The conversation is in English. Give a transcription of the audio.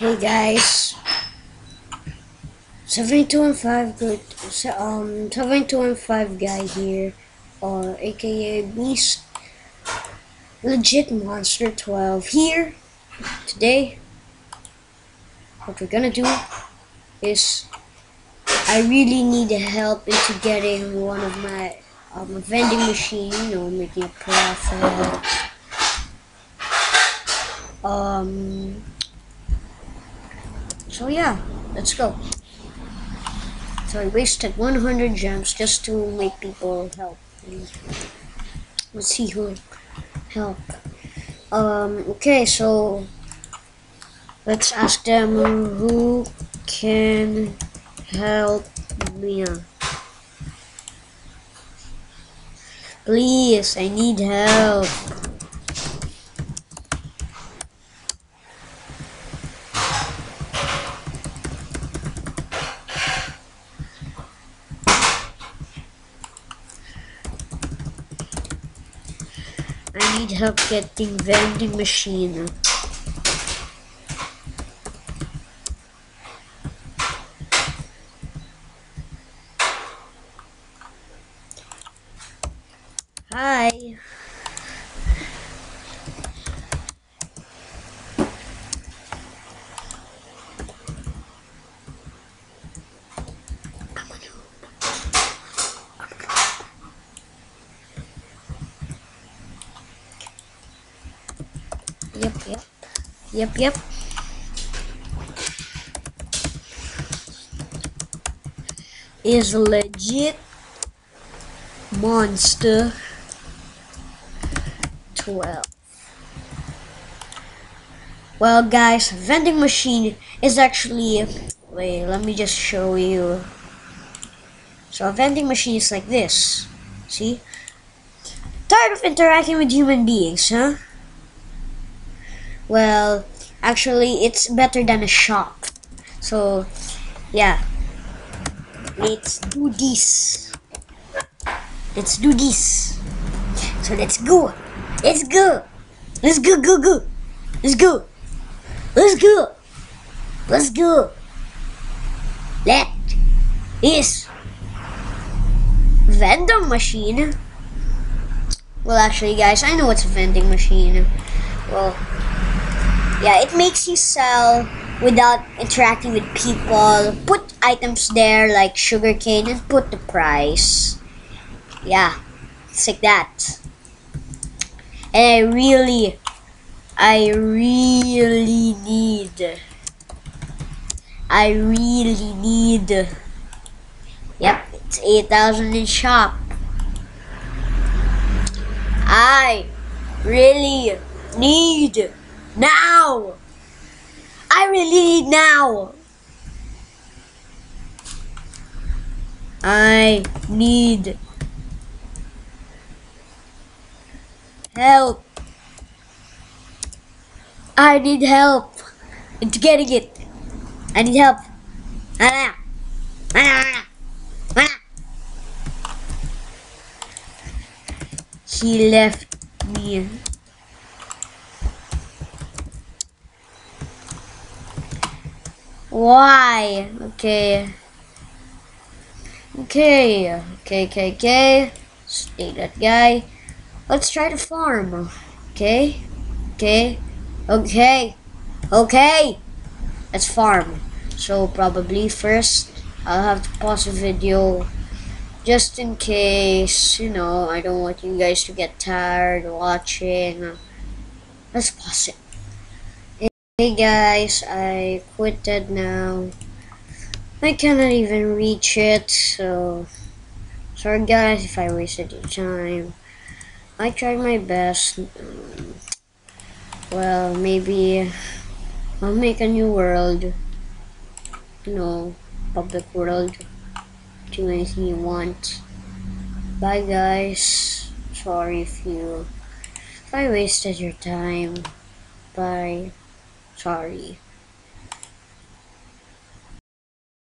Hey guys, 7215 guy here, or aka Beast, legit monster 12 here. Today, what we're gonna do is I really need help into getting one of my vending machine, making a profit. So yeah, let's go. So I wasted 100 gems just to make people help me. Let's see who help. Okay, so let's ask them who can help me. Please, I need help. I need help getting vending machine. Hi. Yep. Is legit monster 12. Well guys, vending machine is actually, wait, let me just show you. So a vending machine is like this. See? Tired of interacting with human beings, huh? Well, actually it's better than a shop. So yeah, let's do this. So let's go. Let's go. Let's go. Let is vending machine. Well, actually, guys, I know what's a vending machine. Well, yeah, it makes you sell without interacting with people. Put items there like sugarcane and put the price. Yeah, it's like that. And I really need. Yep, it's 8,000 in shop. I really need now. I need help. I need help into getting it. I need help. She left me. Why? Okay. Stay that guy. Let's try to farm. Okay. Let's farm. So probably first I'll have to pause the video just in case, I don't want you guys to get tired watching. Let's pause it. Hey guys, I quitted now. I cannot even reach it, so sorry guys if I wasted your time. I tried my best. Well, maybe I'll make a new world. Public world. Do anything you want. Bye guys. Sorry if I wasted your time. Bye. Sorry.